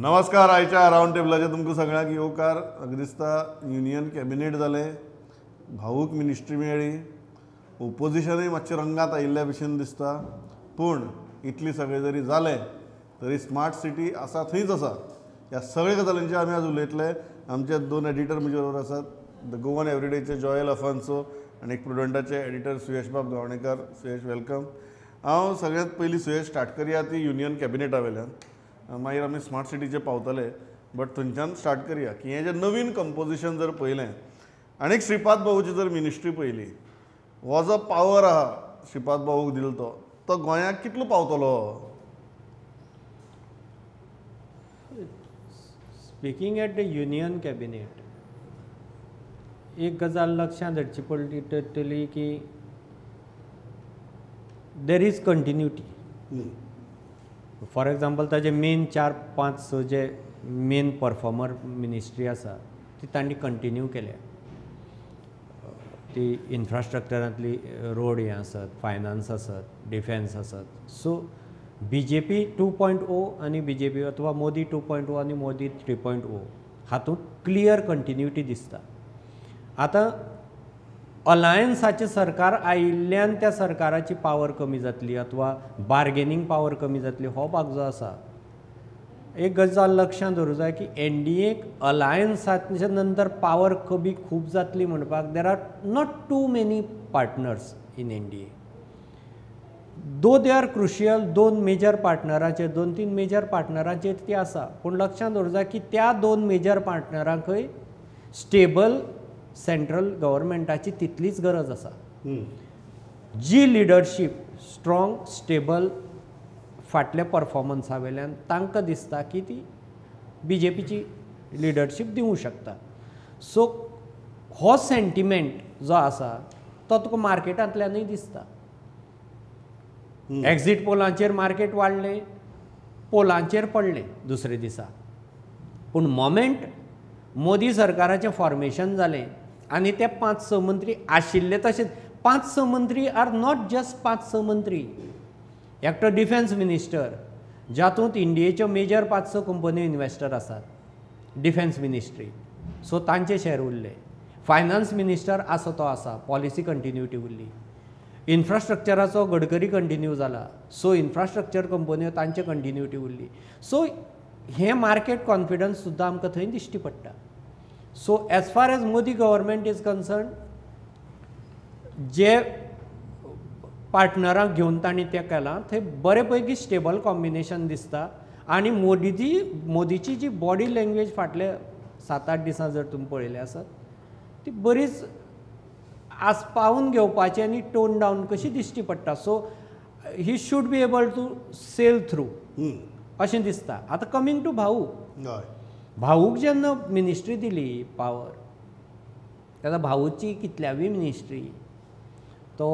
नमस्कार. आयच्या राऊंड टेबलाचे तुमकां सगळ्यांक येवकार. म्हाका दिसता युनियन कॅबिनेट जालें, भावूक मिनिस्ट्री मेळ्ळी, ओपोजिशनूय मातशें रंगात आयिल्ल्या भशेन दिसता. पूण इतली सगळें जरी जालें तरी स्मार्ट सिटी आसा थंयच आसा. ह्या सगळ्या गजालींचेर आमी आज उलयतले. आमचे दोन एडिटर म्हजे बरोबर आसात. द गोवन एवरीडेचे जॉयल अफान्सो आनी एक प्रुडंटाचे एडिटर सुयशबाब गावणेकर. सुयश वेलकम. हांव सगळ्यांत पयलीं सुयश स्टार्ट करया ती युनियन कॅबिनेटा वयल्यान, मागीर आमी स्मार्ट सिटीचे पावतले. बट थंयच्यान स्टार्ट करया की हें जें नवीन कंपोजिशन जर पळयलें आनीक श्रीपाद भाऊची जर मिनिस्ट्री पळयली, हो जो पावर आहा श्रीपाद भाऊक दिलो तो गोंयाक कितलो पावतलो? Speaking at the union cabinet, एक गजाल लक्षांत हाडची पडटली की there is continuity. For example ताजे मेन 4-5 जे मेन परफॉर्मर मिनिस्ट्री आसा ती तांणी कंटिन्यू केल्या. ती इन्फ्रास्ट्रक्चरांतली रोड हें आसत, फायनान्स आसत, डिफेन्स आसत. सो BJP 2.0 आनी BJP अथवा मोदी 2.0 आनी मोदी 3.0 हातूंत क्लियर कंटिन्युटी दिसता. आतां अलायन्साचें सरकार आयिल्ल्यान त्या सरकाराची पावर कमी जातली अथवा बार्गेनींग पावर कमी जातली हो भाग जो आसा, एक गजाल लक्षांत दवरूं जाय की NDAक अलायन्साच्या नंतर पावर कमी खूब जातली म्हणपाक there are not too many partners in NDA. Though they are crucial, 2 major पार्टनराचेर 2-3 मेजर पार्टनराचेर ती आसा. पूण लक्षांत दवरूं जाय की त्या 2 मेजर पार्टनरांकय स्टेबल सेंट्रल गव्हर्मेंटाची तितलीच गरज आसा. जी लिडरशीप स्ट्रॉंग स्टेबल फाटल्या परफॉर्मन्सा वयल्यान तांकां दिसता की ती BJPची लिडरशीप दिवंक शकता. सो हो सेंटिमेंट जो आसा तो तुका मार्केटांतल्यानूय दिसता. एक्झीट पोलांचेर मार्केट वाडलें, पोलांचेर पडलें दुसरे दिसा. पूण मोमेंट मोदी सरकाराचें फॉर्मेशन जालें आनी ते 5-6 मंत्री आशिल्ले तशेंच. 5-6 मंत्री आर नॉट जस्ट 5-6 मंत्री. एकटो डिफेन्स मिनिस्टर जातूंत इंडियेच्यो मेजर 5-6 कंपन्यो इन्वेस्टर आसात, डिफेन्स मिनिस्ट्री, सो तांचे शेअर उरले. फायनान्स मिनिस्टर आसा तो आसा, पॉलिसी कंटिन्युटी उरली. इन्फ्रास्ट्रक्चराचो गडकरी कंटिन्यू जाला, सो इन्फ्रास्ट्रक्चर कंपन्यो तांचे कंटिन्युटी उरली. सो हें मार्केट कॉन्फिडन्स सुद्दां आमकां थंय दिश्टी पडटा. So as far as Modi government is concern, जे पार्टनरांक घेवन तांणी तें केलां थंय बरे पैकी स्टेबल कॉम्बिनेशन दिसता. आनी मोदीची जी बॉडी लँग्वेज फाटले 7-8 दिसां जर तुमी पळयले आसत, ती बरीच आस्पावून घेवपाची आनी टोन डावन कशी दिश्टी पडटा. So he should be able to sail through अशें दिसता. आतां कमींग टू भाऊ, भाऊक जेन्ना मिनिस्ट्री दिली पावर, तेन्ना भाऊची कितल्यावी मिनिस्ट्री, तो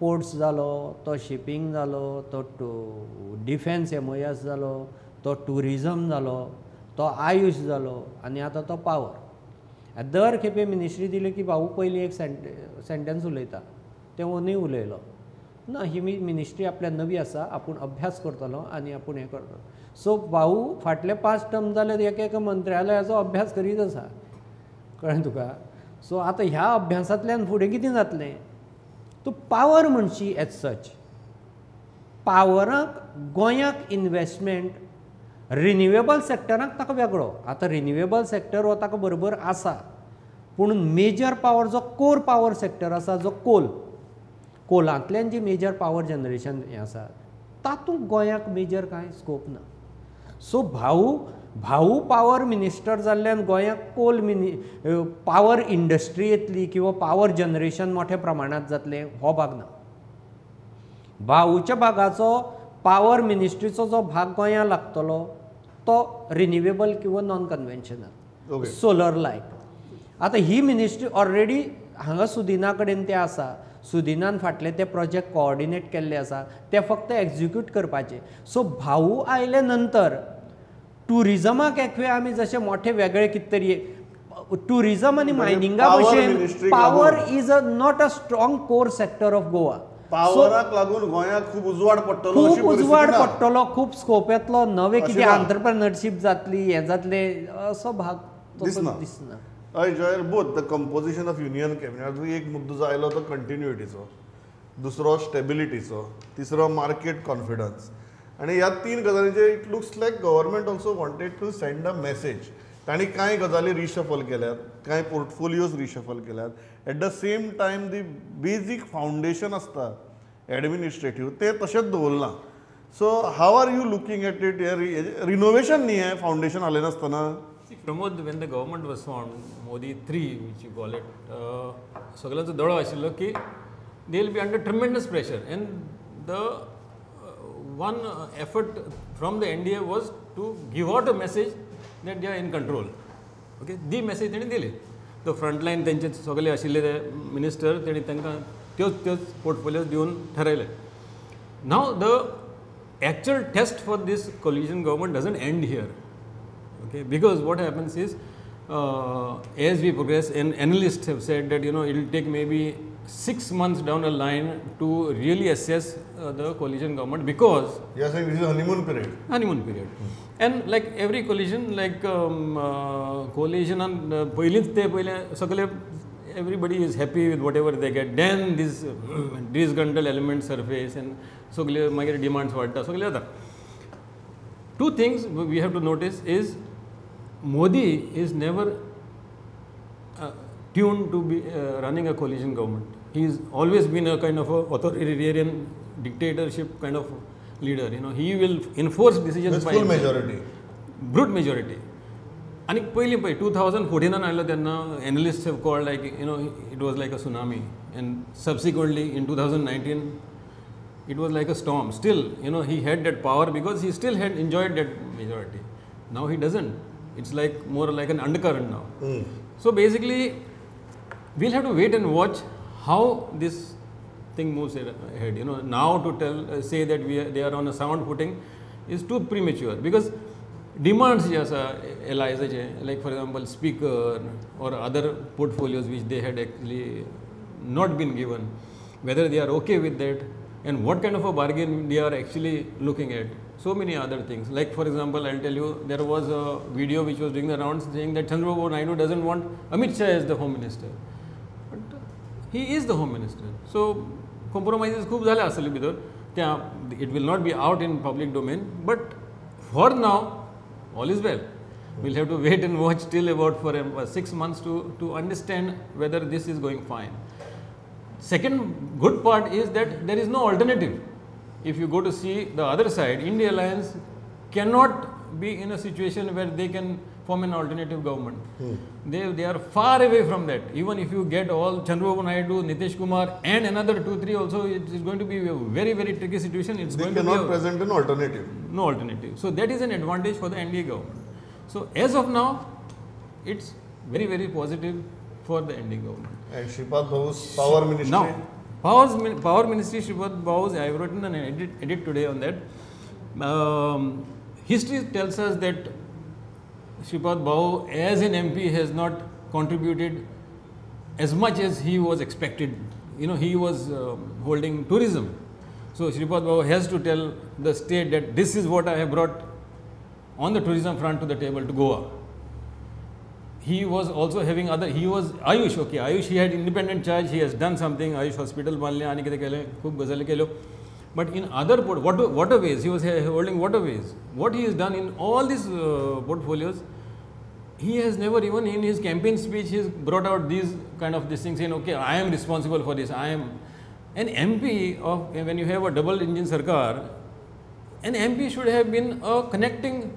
पोर्ट्स जालो, तो शिपींग जालो, तो डिफेन्स MOS जालो, तो टुरिजम जालो, तो आयुश जालो आनी आतां तो पावर. दर खेपे मिनिस्ट्री दिली की भाऊ पयलीं एक सेंटेन्स उलयता, तें ओनूय उलयलो ना, ही मिनिस्ट्री आपल्या नवी आसा, आपूण अभ्यास करतलो आनी आपूण हें करतलो. सो भाऊ फाटले 5 टर्म जाले एक मंत्रालयाचो अभ्यास करीत आसा, कळ्ळें तुका. सो आतां ह्या अभ्यासांतल्यान फुडें कितें जातलें, तूं पावर म्हणशी एज सच. पावराक गोंयाक इन्वेस्टमेंट रिन्युएबल सॅक्टराक ताका वेगळो. आतां रिन्युएबल सॅक्टर हो ताका बरोबर आसा, पूण मेजर पावर जो कोर पावर सॅक्टर आसा, जो कोलांतल्यान जी मेजर पावर जनरेशन हें आसा, तातूंत गोंयाक मेजर कांय स्कोप ना. सो भाऊ पावर मिनिस्टर जाल्ल्यान गोंयाक पावर इंडस्ट्री येतली किंवा पावर जनरेशन मोठ्या प्रमाणांत जातलें हो भाग ना. भाऊच्या भागाचो पावर मिनिस्ट्रीचो जो भाग गोंयां लागतलो तो रिन्युएबल किंवा नॉन कन्वेन्शनल, सोलर लायक. आतां ही मिनिस्ट्री ऑलरेडी हांगा सुदिना कडेन तें आसा. सुदिनान फाटले ते प्रोजेक्ट कोऑर्डिनेट केल्ले आसा, ते फक्त एक्झिक्यूट करपाचे. सो भाऊ आयले नंतर टुरिजमाक एक वेळ आमी जशे मोठे वेगळे कितें तरी टुरिजम आनी मायनिंगा भशेन power is not a strong core sector of Goa. पावराक लागून गोंयाक खूप उजवाड पडटलो अशी खूप उजवाड परिस्थिती ना. पडटलो, खूप स्कोप येतलो, नवे अशें कितें ना. एंटरप्रेनरशीप जातली, हें जातले असो भाग दिसना. तसो दिसना. हय Joel both the composition of union cabinet एक मुद्दो जो आयलो तो कंटिन्युटीचो, दुसरो स्टेबिलिटीचो, तिसरो मार्केट कॉन्फिडन्स. आनी ह्या 3 गजालींचेर it looks like government also wanted to send a message. तांणी कांय गजाली रिशफल केल्यात, कांय पोर्टफोलियोज रिशफल केल्यात. At the same time the basic foundation आसता एडमिनिस्ट्रेटीव ते तशेंच दवरना. So how are you looking at it? Renovation न्ही हें फावंडेशन घालें नासतना. See, Pramod, when the government was formed, Modi 3, which you call it, सगळ्यांचो दळो आशिल्लो की they will be under tremendous pressure, and the one effort from the NDA was to give out a message that they are in control. Okay, the message तेणी दिली. तो frontline तेंचे सगळे आशिल्ले ते मिनिस्टर तेणी तांकां त्योच पोर्टफोलियोज दिवन ठरयले. Now the actual test for this coalition government doesn't end here. Okay, because what happens is as we progress, and analysts have said that it will take maybe 6 months down the line to really assess the coalition government, because You are saying this is honeymoon period. honeymoon period. And like every coalition, like coalition and पहिले everybody is happy with whatever they get, then these disgruntled elements surface and सगळे मागीर demands वाडटा, सगळे जाता. Two things we have to notice is Modi is never tuned to be running a coalition government. He's always been a kind of a authoritarian dictatorship kind of leader. He will enforce decisions With by full himself. majority. Brute majority. And पयली 2014 आयलो तेन्ना analysts have called like it was like a tsunami, and subsequently in 2019 it was like a storm. Still he had that power because he still had enjoyed that majority. Now he doesn't. It's like more like an undercurrent now. So basically we'll have to wait and watch how this thing moves ahead. Now to say that they are on a sound footing is too premature, because demands जे आसा एलायजाचे, like for example speaker or other portfolios which they had actually not been given, whether they are okay with that and what kind of a bargain they are actually looking at. So many other things, like for example I'll tell you, there was a video which was doing the rounds saying that Chandrababu Naidu doesn't want Amit Shah as the home minister, but he is the home minister. So compromises खूप झाले आसले भितर, it will not be out in public domain, but for now all is well. We'll have to wait and watch till about for 6 months to understand whether this is going fine. Second good part is that there is no alternative. If you go to see the other side, India Alliance cannot be in a situation where they can form an alternative government. They are far away from that. Even if you get all Chandrababu Naidu, Nitish Kumar and another 2-3 also, it is going to be a very, very tricky situation. It's They going to cannot be present an alternative. no alternative. So that is an advantage for the NDA government. So as of now, it's very, very positive for the NDA government. And Shripad Babu's power ministry. Now, power ministry, Shripad Babu's, I have written an edit today on that. History tells us that Shripad Babu as an MP has not contributed as much as he was expected. He was holding tourism. So Shripad Babu has to tell the state that this is what I have brought on the tourism front to the table to Goa. He was also having he was Ayush, okay, Ayush, he had independent charge, he has done something, Ayush hospital banle ani kete kele, khub gazale kelo. But in other waterways, he was holding waterways. What he has done in all these portfolios, he has never, even in his campaign speech, he has brought out these kind of things, saying, okay, I am responsible for this. I am an MP of, when you have a double engine sarkar, an MP should have been a connecting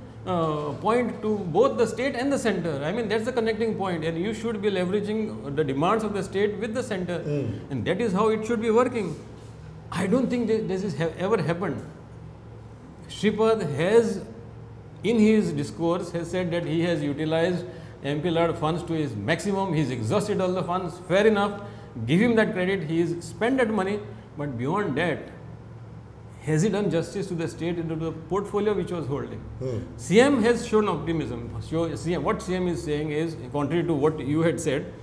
point to both the state and the center. I mean, that's the connecting point, and you should be leveraging the demands of the state with the center, and that is how it should be working. I don't think this has ever happened. Shripad has, in his discourse, has said that he has utilized MPLR funds to his maximum. He's exhausted all the funds. Fair enough. Give him that credit. He's spent that money. But beyond that, has he done justice to the state and to the portfolio which was holding? CM has shown optimism. What CM is saying is, contrary to what you had said,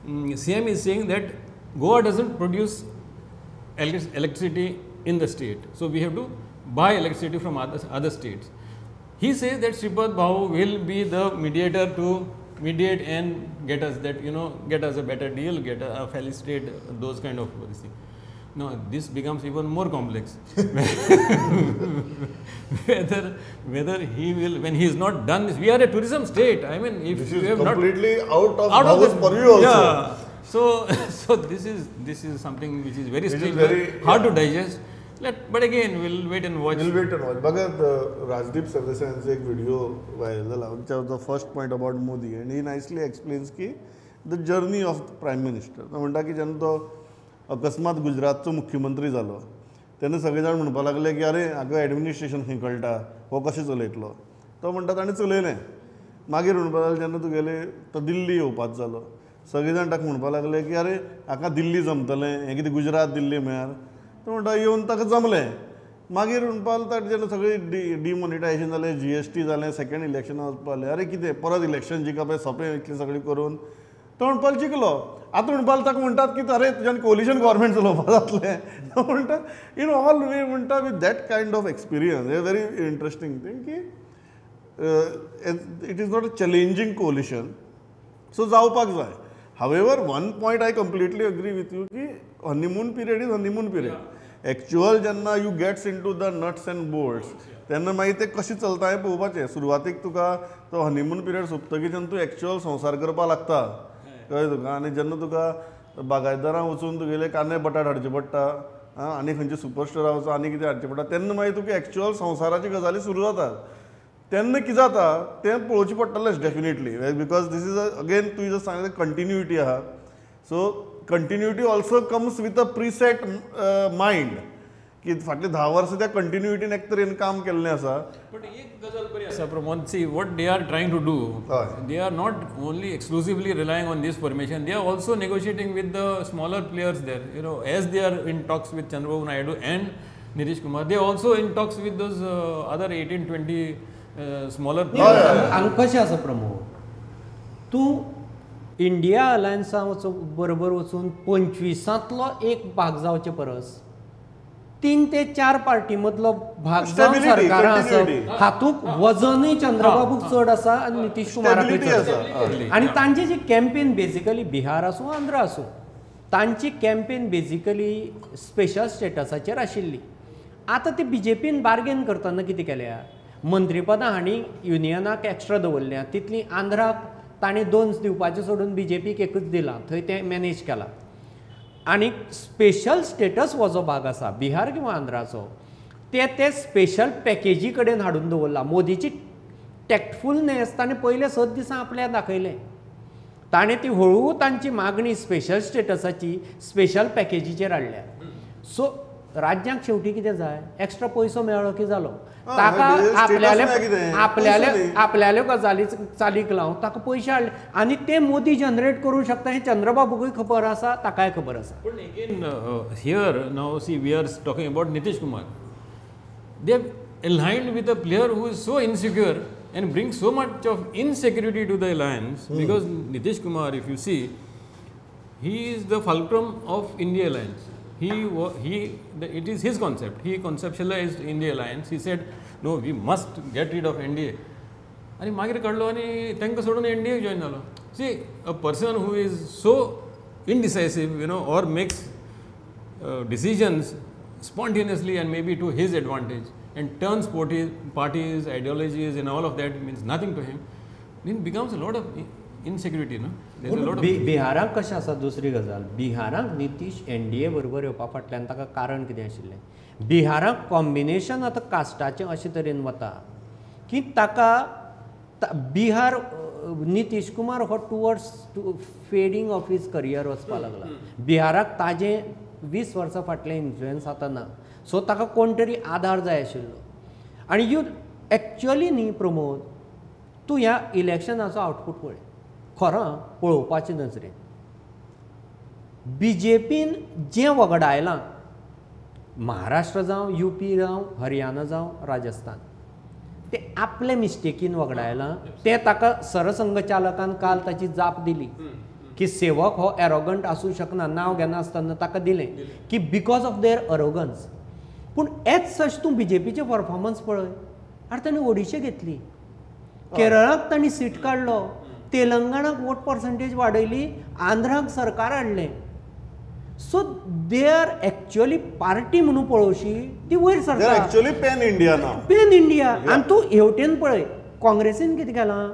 CM is saying that Goa doesn't produce electricity in the state. So we have to buy electricity from other states. He says that Shripad Bhau will be the mediator to mediate and get us that, get us a better deal, get a felicitate, those kind of policy. No, this becomes even more complex. whether he will, when he is not done this, we are a tourism state. I mean, if This you is have completely out of not Bhau's purview also. Yeah. So this is something which is very Which is strict, very, hard to digest. But again, we'll wait and watch. We'll wait and watch. बघा राजदीप सरदेसाई यांचा एक video viral झाला. The first point about Modi and he nicely explains की the journey of prime minister. तो म्हणटा की जेन्ना तो अकस्मात गुजरातचो मुख्यमंत्री जालो तेन्ना सगळे जाण म्हणपा लागले की अरे हाका एडमिनिस्ट्रेशन खंय कळटा, हो कशें चलयतलो. तो म्हणटा ताणें चलयलें. मागीर म्हणपा लागले जेन्ना तुगेले तो दिल्ली येवपाचो जालो, सगळे जाण ताका म्हणपा लागले की अरे हाका दिल्ली जमतलें, हें कितें गुजरात दिल्ली मेळार. तो म्हणटा येवन ताका जमलें. मागीर म्हणपा लागता जेन्ना सगळें डिमॉनिटायझेशन जालें, GST जालें, सेकंड इलेक्शनाक वचपा लागलें, अरे कितें परत इलेक्शन जिखप हें सोंपें इतलें सगळें करून. तो म्हणपाक जिखलो. आतां म्हणपाक ताका म्हणटात की अरे तुज्यान कोलिशन गव्हर्मेंट चलोवपा जातलें. तो म्हणटा इन ऑल वे म्हणटा with that kind of experience हे व्हेरी इंट्रस्टींग थिंग की it is not a challenging collision. So जावपाक जाय. However one point I completely agree with you की honeymoon period is honeymoon period. Actual जेन्ना you gets into the nuts and bolts तेन्ना मागीर ते कशें चलता हें पळोवपाचें. सुरवातीक तुका तो हनीमून पिरियड सोंपतकीर जेन्ना तूं एक्चुअल संसार करपा लागता कळ्ळें तुका. आनी जेन्ना तुका बागायतदारांक वचून तुगेले कांदे बटाट हाडचे पडटा, आनी खंयचे सुपरस्टोरार वचून आनी कितें हाडचें पडटा, तेन्ना मागीर तुका एक्चुअल संवसाराची गजाली सुरू जातात. तेन्ना कितें जाता तें पळोवचें पडटलेंच definitely, because this is again तूं जर सांगलें कंटिन्युटी आहा. So continuity also comes with a preset mind की फाटलीं 10 वर्सां त्या कंटिन्युटीन एक तरेन काम केल्लें आसा. But एक गजाल बरी आसा Pramod, see what they are trying to do. They are not only exclusively relying on this formation, they are also negotiating with the smaller players there. As they are in talks with Chandrababu Naidu and Nitish Kumar, they are also in talks with those other 18-20 smaller players. हांगा कशें आसा प्रमोद, तूं India अलायन्सा बरोबर वचून 25तलो एक भाग जावचे परस 3 ते 4 पार्टी मदलो भाग जावन सरकारां आसप हातूंत वजनूय चंद्रबाबूक चड आसा आनी नितीश कुमाराक चड आसा. आनी तांची जी कॅम्पेन बेजिकली बिहार आसूं आंध्र आसूं, तांची कॅम्पेन बेजिकली स्पेशल स्टेटसाचेर आशिल्ली. आतां ते BJPन बार्गेन करतना कितें केल्या, मंत्रीपदां हांणी युनियनाक एक्स्ट्रा दवरल्या, तितली आंध्राक ताणें 2 दिवपाचें सोडून BJPक एकूच दिलां, थंय तें मॅनेज केलां. आनी स्पेशल स्टेटस हो जो भाग आसा बिहार किंवा आंध्राचो, ते स्पेशल पॅकेजी कडेन हाडून दवरला. मोदीची टॅक्टफुलनेस ताणें पयले 7 दिसां आपल्याक दाखयलें. ताणें ती हळू तांची मागणी स्पेशल स्टेटसाची स्पेशल पॅकेजीचेर हाडल्या. सो राज्यांक शेवटी कितें जाय, एक्स्ट्रा पयसो मेळ्ळो की जालो. ताका आपल्याले गजाली चालीक लावन ताका पयशे हाडले आनी ते मोदी जनरेट करूंक शकता हें चंद्रबाबूकूय खबर आसा, ताकाय खबर आसा. But again, here now see we are talking about Nitish Kumar. They have aligned with a player who is so insecure and brings so much of insecurity to the alliance. Because Nitish Kumar, if you see, he is the fulcrum of India alliance. It is his concept. He conceptualized India alliance. He said, no, we must get rid of NDA. आणि मागीर काडलो आनी तांकां सोडून NDA join जालो. See a person who is so indecisive, or makes decisions spontaneously and maybe to his advantage and turns parties, ideologies and all of that means nothing to him, then becomes a lot of insecurity. There's a lot of बिहाराक कशें आसा, दुसरी गजाल, बिहाराक Nitish NDA बरोबर येवपा फाटल्यान ताका कारण कितें आशिल्लें, बिहाराक कॉम्बिनेशन आतां कास्टाचें अशे तरेन वता की ताका बिहार नितीश कुमार हो towards fading of his career वचपा लागला. बिहाराक ताजें 20 वर्सां फाटलें इन्फ्लुएन्स आतां ना. सो ताका कोण तरी आधार जाय आशिल्लो. आनी यू एक्चुअली न्ही प्रमोद, तूं ह्या इलेक्शनाचो आउटपूट पळय, खरो पळोवपाचे नजरेन BJPन जें वगडायलां, महाराष्ट्र जावं UP जावं हरियाणा जावं राजस्थान, ते आपले मिस्टेकीन वगडायलां. ते ताका सरसंघचालकान काल ताची जाप दिली की सेवक हो एरोगंट आसूं शकना, नांव घेना आसतना ताका दिलें की बिकॉज ऑफ देअर अरोगन्स. पूण एज सच तूं बीजेपीचे परफॉर्मन्स पळय. आतां ताणें ओडिशा घेतली, केरळाक तांणी सीट काडलो, तेलंगणाक वोट पर्संटेज वाडयली, आंध्राक सरकार हाडलें. So they are actually party म्हणून पळोवशी ती वयर सरता. एक्चुअली पॅन इंडिया नाव. Pan India. आनी तूं हेवटेन पळय, काँग्रेसीन कितें केलां,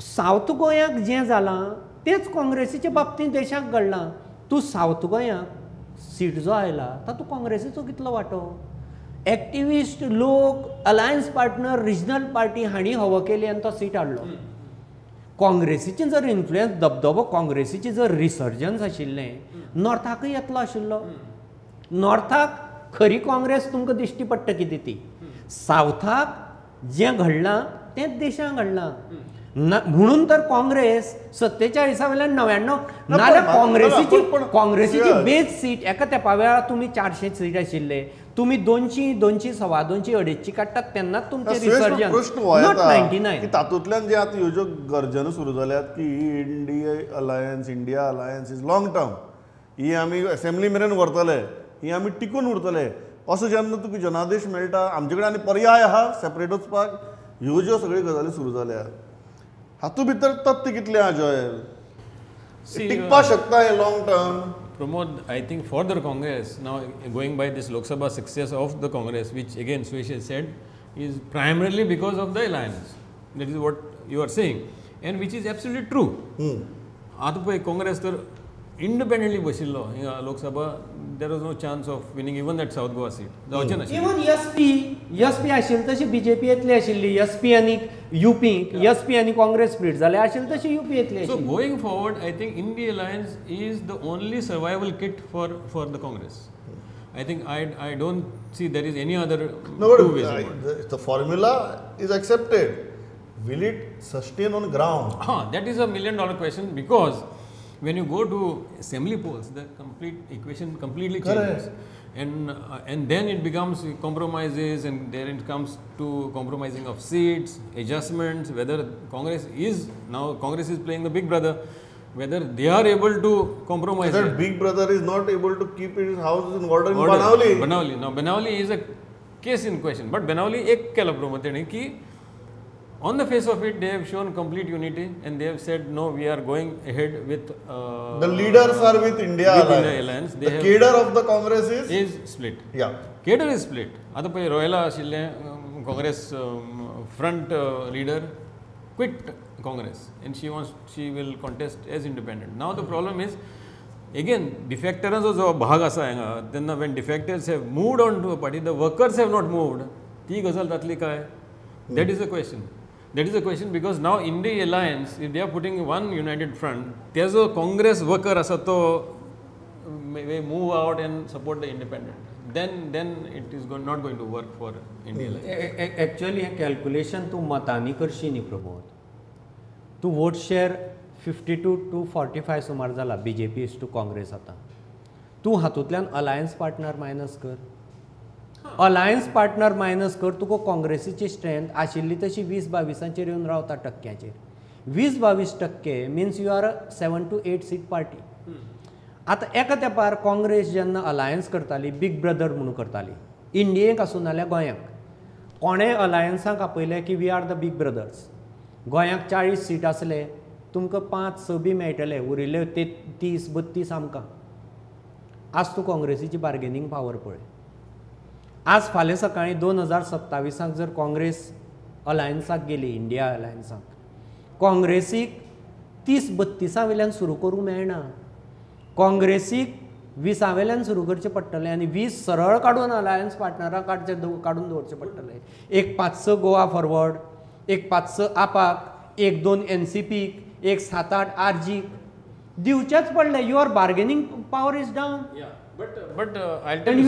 सावथ गोंयाक जें जालां तेंच काँग्रेसीच्या बाबतींत देशाक घडलां. तूं सावथ गोंयाक सीट जो आयला तातूंत काँग्रेसीचो कितलो वांटो. एक्टिविस्ट लोक, अलायन्स पार्टनर, रिजनल पार्टी हांणी हवो केली आनी तो सीट हाडलो. काँग्रेसीचे जर इन्फ्लुयन्स, दबदबो काँग्रेसीचे जर रिसर्जन्स आशिल्लें नॉर्थाकय येतलो आशिल्लो. नॉर्थाक खरी काँग्रेस तुमकां दिश्टी पडटा कितें ती. सावथाक जें घडलां तेंच देशांत घडलां. म्हणून तर काँग्रेस 47 वेल्यान 99 नाल्यार काँग्रेसीची बेज सीट एका तेंपा वेळार तुमी 400 सीट आशिल्ले, तुमी 200, 200, 250, 250 काडटात तेन्नाच तुमचे रिसर्जन. प्रश्न हो येता की तातूंतल्यान जे आतां ह्यो ज्यो गर्जना सुरू जाल्यात की India alliance is long term, ही आमी असेंब्ली मेरेन व्हरतले, ही आमी टिकून उरतले, असो जेन्ना तुका जनादेश मेळटा, आमचे कडेन आनी पर्याय आहा सेपरेट वचपाक, ह्यो ज्यो सगळ्यो गजाली सुरू जाल्या हातूंत भितर तथ्य कितलें आहा जॉयल, टिकपाक शकता हे long term. Pramod, I think for the Congress, now going by this Lok Sabha success of the Congress, which again Suresh has said, is primarily because of the alliance. That is what you are saying, and which is absolutely true. आता पळय काँग्रेस तर independently बशिल्लो हिंगा Lok Sabha, there was no chance of winning even that south Goa seat जावचें नाशिल्लें. Even SP आशिल्ली तशी BJP येतली आशिल्ली, एसपी आनी यूपी, एसपी आनी काँग्रेस स्प्लिट जाले आशिल्ली तशी यूपी येतली. So going forward, I think India Alliance is the only survival kit for the Congress. I think I don't see there is any other two ways. The formula is accepted. Will it sustain on ground? That is $1 million question, because when you go to assembly polls, the complete equation completely changes. And then it becomes compromises, and then it comes to compromising of seats, adjustments, whether Congress is playing the big brother, whether they are able to compromise. That big brother is not able to keep his house in order in Banauli. Now Banauli is a case in question, but Banauli ek kela promoted ki on the face of it they have shown complete unity, and they have said no, we are going ahead with the leaders are with India Alliance. The cadre of the Congress is split. Yeah, cadre is split. Ata pay Royala ashille Congress front leader quit Congress, and she will contest as independent. Now the problem is again defectors जो भाग आसा हांगा, तेन्ना when defectors have moved on to a party, the workers have not moved. ती गजाल जातली काय? That is the question. That is the question, because now India Alliance, if they are putting one united front, तेजो Congress worker आसा तो may move out and support the independent. Then it is not going to work for India Alliance. Actually हे calculation तूं मतांनी करशी न्ही प्रमोद. तूं vote share 52 to 45 सुमार जाला बीजेपी इज टू काँग्रेस. आतां तूं हातूंतल्यान अलायन्स पार्टनर मायनस कर, अलायन्स पार्टनर मायनस कर, तुका काँग्रेसीची स्ट्रेंथ आशिल्ली तशी 20-22 येवन रावता टक्क्याचेर. 20-22% means you are a 7 to 8 seat party. आतां एका तेंपार काँग्रेस जेन्ना अलायन्स करताली, बिग ब्रदर म्हणून करताली, इंडियेक आसूं नाल्यार गोंयांक, कोणें अलायन्साक आपयलें की we are the big brothers. गोंयांक 40 सीट आसले, तुमकां 5-6 बी मेळटले, उरिल्ले ते 30-32 आमकां. आज तूं काँग्रेसीची बार्गेनींग पावर पळय. आज फाल्यां सकाळीं 2027 जर काँग्रेस अलायन्साक गेली, इंडिया अलायन्साक, काँग्रेसीक 30-32 वेल्यान सुरू करूंक मेळना. काँग्रेसीक 20 वेल्यान सुरू करचें पडटलें, आनी 20 सरळ काडून अलायन्स पार्टनराक काडून दवरचें पडटलें. एक 5-6 गोवा फॉरवर्ड, एक 5-6 आपाक, 1-2 एनसीपीक, एक 7-8 आरजीक दिवचेच पडले. Your bargaining power is down. But I'll tell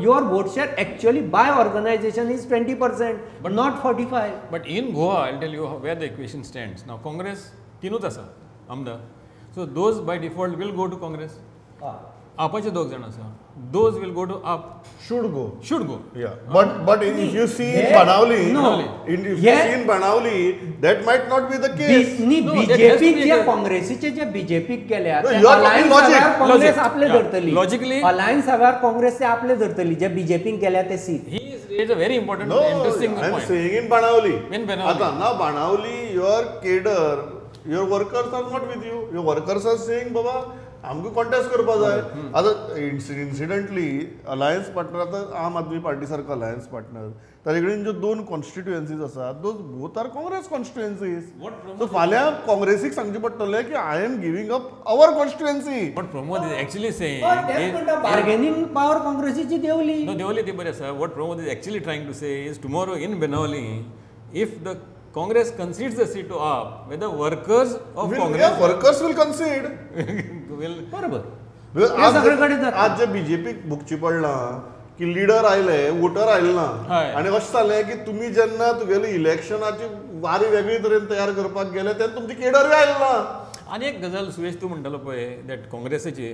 your vote share actually by organization is 20%, but not 45. But in Goa, I'll tell you where the equation stands. Now Congress tinut asa, amda. So those by default will go to Congress. आपाचे 2 जाण आसा, those will go to आप, should go. should go. Yeah, but if you see in Banavli, No. if you Yeah. see in Banavli, that might not be the case. No, that has to BJP be जे there. काँग्रेसीचे जे बीजेपीक गेल्या No, you are talking logic. Congress Logic. आपले Yeah. धरतली, Logically- alliance हव्यार Congress ते आपले धरतली, जे बीजेपीक गेल्या ते seat. He is raised a very important, No, interesting I am point. saying in Banavli. In Banavli. आता now Banavli, your cadre, your workers are not with you. Your workers are saying, बाबा आमकां contest करपा जाय. आता incidentally alliance partner, आता Aam Aadmi party सारको alliance partner, ताजे कडेन ज्यो 2 कॉन्स्टिट्युएन्सीज आसात, those both are Congress constituencies. So फाल्यां काँग्रेसीक सांगचें पडटलें की I am giving up our constituency. What Pramod is actually saying bargaining power काँग्रेसीची देवली. no, the only thing but sir, what Pramod is actually trying to say is tomorrow in Benawali, if the Congress concedes the seat to AAP, whether workers of Congress workers will concede. will बरोबर. हे सगळीकडे जाता. आज जे बीजेपीक भुगची पडला की leader आयले, voter आयले ना, हय. आनी अशें जालें की तुमी जेन्ना तुगेली इलेक्शनाची वारी वेगळी तरेन तयार करपाक गेले तेन्ना तुमची केडरूय आयले ना. आणि एक गजाल सुरेश तूं म्हणटालो पळय दॅट काँग्रेसीची,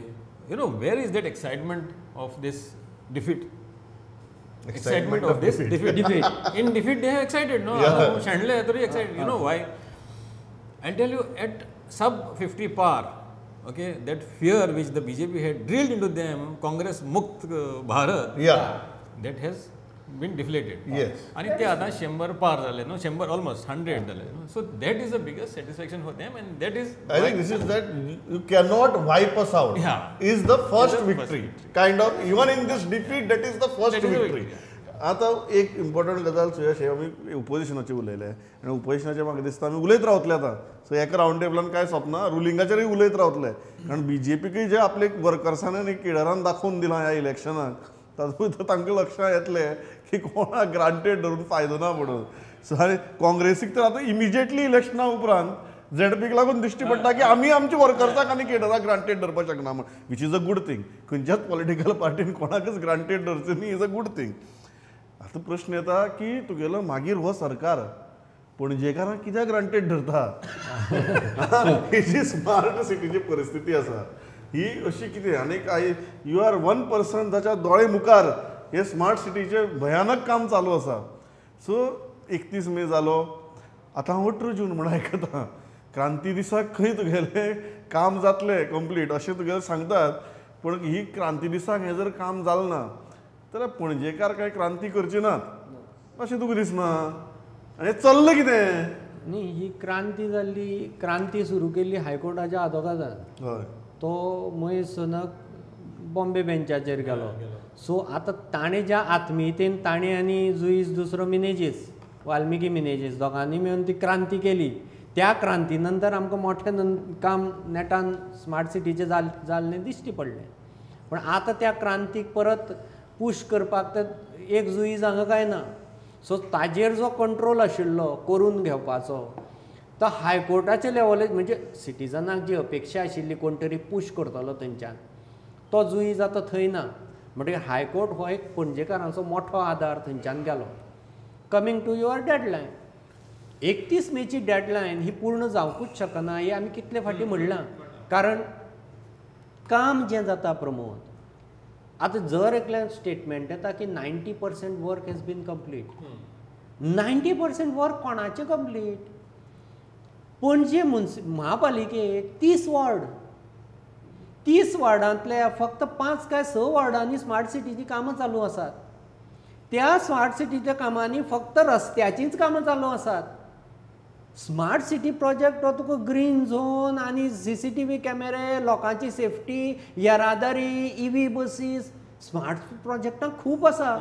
you know where is that excitement of this defeat, excitement of this defeat. In defeat they are excited, no? Shandle are very excited. You know why? I'll tell you, at sub 50 par, okay, that fear which the BJP had drilled into them, Congress Mukt Bharat, Yeah. that has been deflated. Yes. आणि ते आता 100 पार झाले, no? 100 almost 100 झाले, no? So that is the biggest satisfaction for them, and that is I think this is that you cannot wipe us out. Yeah. Is the first Is the first victory. Kind of, even in this defeat, that is the first That is the victory. victory. आता एक important गजाल सुयश हे आमी ओपोजिशनाचे उलयले आनी ओपोजिशनाचे म्हाका दिसता आमी उलयत रावतले आतां. सो एका रावंड टेबलान काय सोपना, रुलिंगाचेरूय उलयत रावतले, कारण बीजेपीकूय जे आपले वर्कर्सांनी आनी केडरान दाखोवन दिलां ह्या इलेक्शनाक, तातूंत तांकां लक्षांत येतलें की कोणाक ग्रांटेड धरून फायदो ना म्हणून. सो आनी काँग्रेसीक तर आतां इमिजिएटली इलेक्शना उपरांत झेडपीक लागून दिश्टी पडटा की आमी आमच्या वर्कर्साक आनी केडराक ग्रांटेड धरपाक शकना म्हण, which is a good thing. खंयच्याच पॉलिटिकल पार्टीन कोणाकच ग्रांटेड धरचें न्ही, इज अ गुड थिंग. आतां प्रश्न येता की तुगेलो मागीर हो सरकार पणजेकारांक कित्याक ग्रांटेड धरता. ही जी स्मार्ट सिटीची परिस्थिती आसा ही अशी कितें, आनीक यू आर वन पर्सन जाच्या दोळे मुखार हे स्मार्ट सिटीचे भयानक काम चालू आसा. सो 31 मे जालो, आतां 18 जून म्हण आयकता, क्रांती दिसाक खंय तुगेलें काम जातलें कंप्लीट अशें तुगेलें सांगतात, पूण ही क्रांती दिसाक हें जर काम जालें ना तर पणजेकार काय क्रांती करची नात अशें तुका दिसना. आनी चल्लें कितें? न्ही, ही क्रांती जाल्ली, क्रांती सुरू केल्ली हायकोर्टाच्या आदोगादान. हय. तो महेश सोनक बॉम्बे बेंचाचेर गेलो. सो आतां ताणें ज्या आत्मीयतेन ताणें आनी जुईस दुसरो मिनेजीस, वाल्मिकी मिनेजीस दोगांनी मेळून ती क्रांती केली, त्या क्रांती नंतर आमकां मोठें काम नेटान स्मार्ट सिटीचें जाल्लें दिश्टी पडलें. पण आतां त्या क्रांतीक परत पुश करपाक तर एक जुईज हांगा काय ना. सो ताजेर जो कंट्रोल आशिल्लो करून घेवपाचो तो हायकोर्टाच्या लेवलार, म्हणजे सिटिजनाक जी अपेक्षा आशिल्ली कोण तरी पुश करतलो थंयच्यान, तो जुईज आतां थंय ना. म्हणटकीर हायकोर्ट हो एक पणजेकारांचो मोठो आदार थंयच्यान गेलो. कमिंग टू युअर डेडलायन, 31 मेची डेडलायन ही पूर्ण जावंकूच शकना हें आमी कितले फाटी म्हणलां. कारण काम जें जाता प्रमोद, आतां जर एकल्यान स्टेटमेंट येता की 90% work has been complete. 90% work कोणाचें कंप्लीट? पणजे महापालिकेक 30 वॉर्ड, 30 वॉर्डांतल्या फक्त 5 काय 6 वॉर्डांनी स्मार्ट सिटीची कामां चालू आसात. त्या स्मार्ट सिटीच्या कामांनी फक्त रस्त्याचींच कामां चालू आसात. स्मार्ट सिटी प्रोजेक्ट हो तुका ग्रीन झोन आनी CCTV कॅमेरे, लोकांची सेफ्टी, येरादारी, EV बसीस, स्मार्ट प्रोजेक्टां खूब आसा.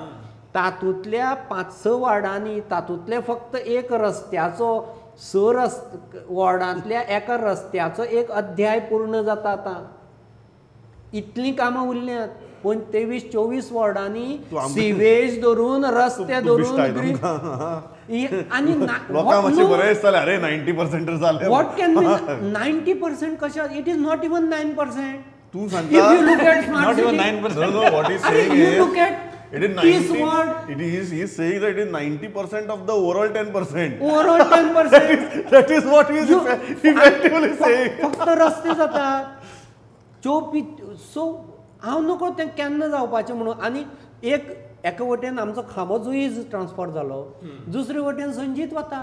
तातूंतल्या 5-6 वॉर्डांनी तातूंतले फक्त एक रस्त्याचो 6 वॉर्डांतल्या एका रस्त्याचो एक अध्याय पूर्ण जाता आतां. इतलीं कामां उरल्यांत. पूण 23-24 वॉर्डांनी सिवेज धरून, रस्ते धरून, आनी लोकांक मातशें बरें दिसतालें, अरे 90% जालें. वॉट कॅन बी 90% कशें? It is not even 9%. तूं If सांगता you look at smart Not even city, 9%. No, what he's saying you is, look at it is this 90, word, he's saying that it is 90% of the overall 10%. overall 10%. That is what he is effectively saying. फक्त रस्ते जातात. So हांव नकळो तें केन्ना जावपाचें म्हणून आनी एका वटेन आमचो खांबो जुईज ट्रान्सफर जालो दुसरे वटेन संजीत वता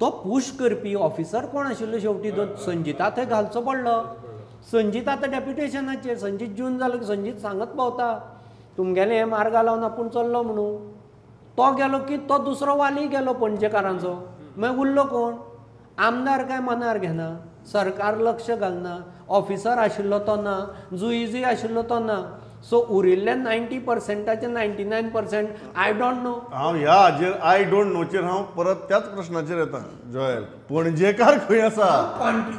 तो पुश करपी ऑफिसर कोण आशिल्लो शेवटी संजिता थंय घालचो पडलो संजीत आतां डेप्युटेशनाचेर संजीत जून जालो की संजीत सांगत पावता तुमगेलें हें मार्गा लावन आपूण चल्लो म्हणून तो गेलो की तो दुसरो वाली गेलो पणजेकारांचो मागीर उरलो कोण आमदार काय मनार घेना सरकार लक्ष घालना ऑफिसर आशिल्लो तो ना जुईजूय आशिल्लो तो ना सो उरिल्ले 90%चे 99% आय डोंट नो हांव ह्या हाजेर आय डोंट नोचेर हांव परत त्याच प्रश्नाचेर येता जॉयल पणजेकार खंय आसा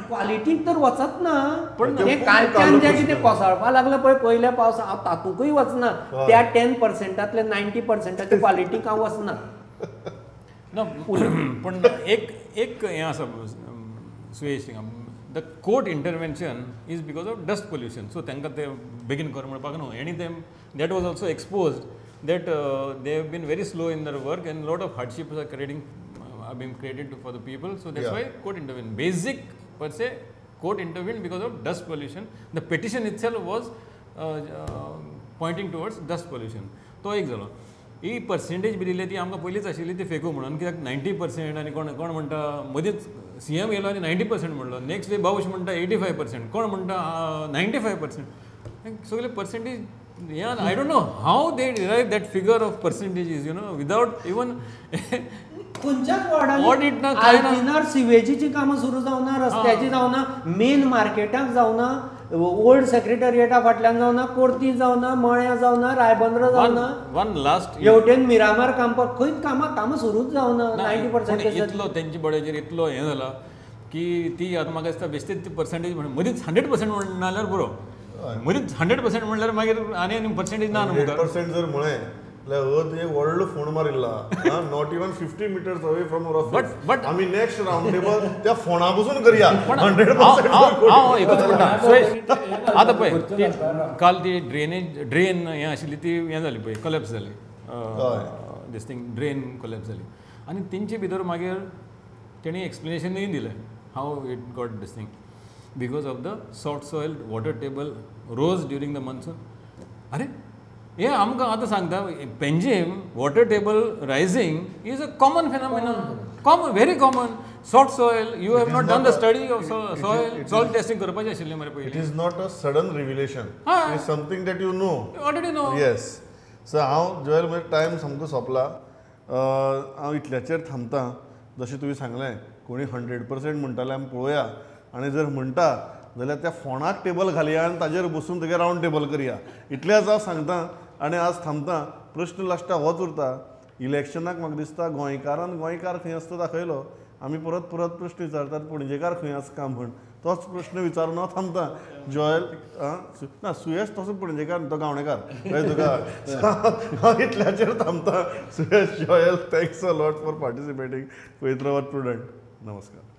क्वॉलिटीक तर वचत ना पण ते कालच्यान जे कितें कोसळपा लागलं पळय पयल्या पावसा हांव तातूंकय वचना त्या 10%तले 90%ची क्वॉलिटीक हांव वचना ना पण एक हें आसा Suyesh the court intervention is because of dust pollution so तांकां ते बेगीन कर म्हणपाक न्हू any them that was also exposed that they have been very slow in their work and lot of hardships are been created for the people so that's why court intervene basic per se court intervene because of dust pollution the petition itself was pointing towards dust pollution तो एक जालो ही percentage बी दिली ती आमकां पयलींच आशिल्ली ती फेकू म्हणून कित्याक 90% आनी कोण कोण म्हणटा मदींच CM येयलो आनी 90% म्हणलो नेक्स्ट डे बाबूश म्हणटा 85% कोण म्हणटा 95% सगळे पर्सेंटेज हे I don't know how they derive that figure of percentages you know without even खंयच्याच वॉर्डांनी आल्तिनार सिवेजीची कामां सुरू जावना रस्त्याची जावना मेन मार्केटाक जावना ओल्ड सेक्रेटरिएटा फाटल्यान जावना कोर्ती जावना मळ्या जावना रायबंद्र जावना वन लास्ट हेवटेन मिरामार कामपाक खंयच कामां सुरूच जावना 90% इतलो तेंचे बडेचेर इतलो हें जाला की ती आतां म्हाका दिसता बेश्टेच ती पर्सेंटेज म्हण मदींच 100% म्हणून नाल्यार बरो मदींच 100% म्हणल्यार मागीर आनी पर्सेंटेज ना न्हू 100% जर म्हळें जाल्यार एक व्हडलो फोंड मारिल्ला not even 50 meters away from our office but आमी नेक्स्ट राउंड टेबल त्या फोंडा बसून करया 100% हांव एकूच म्हणटा सुयेश आतां पळय काल ती ड्रेन हें आशिल्ली ती हें जाली पळय कोलॅप्स जाली दिस थिंग ड्रेन कोलॅप्स जाली आनी तेंचे भितर मागीर तेणी एक्सप्लेनेशनूय दिलें how it got this thing because of the soft soil water table rose during the monsoon अरे हे आमकां आतां सांगता Panjim water table rising is a common phenomenon very common soft soil you have not done the study of soil soil testing करपाचें आशिल्लें मरे पयलीं it is not a sudden revelation it is something that you know already know yes so हांव Joel म्हजे time सामको सोंपला हांव इतल्याचेर थांबतां जशें तुवें सांगलें कोणी 100% म्हणटाले आमी पळोवया आनी जर म्हणटा जाल्यार त्या फोंडाक टेबल घालया आनी ताजेर बसून तेगे रावंड टेबल करया इतलेंच हांव सांगतां आनी आज थांबतां प्रश्न लास्टाक होच उरता इलेक्शनाक म्हाका दिसता गोंयकार खंय आसता दाखयलो आमी परत प्रश्न विचारतात पणजेकार खंय आसा काय म्हण तोच प्रश्न विचारून हांव थांबतां जॉयल ना सुयश तसो पणजेकार तो गावणेकार कळ्ळें तुका हांव इतल्याचेर थांबतां Suyash Joel thanks a lot for participating Pavitra prudent नमस्कार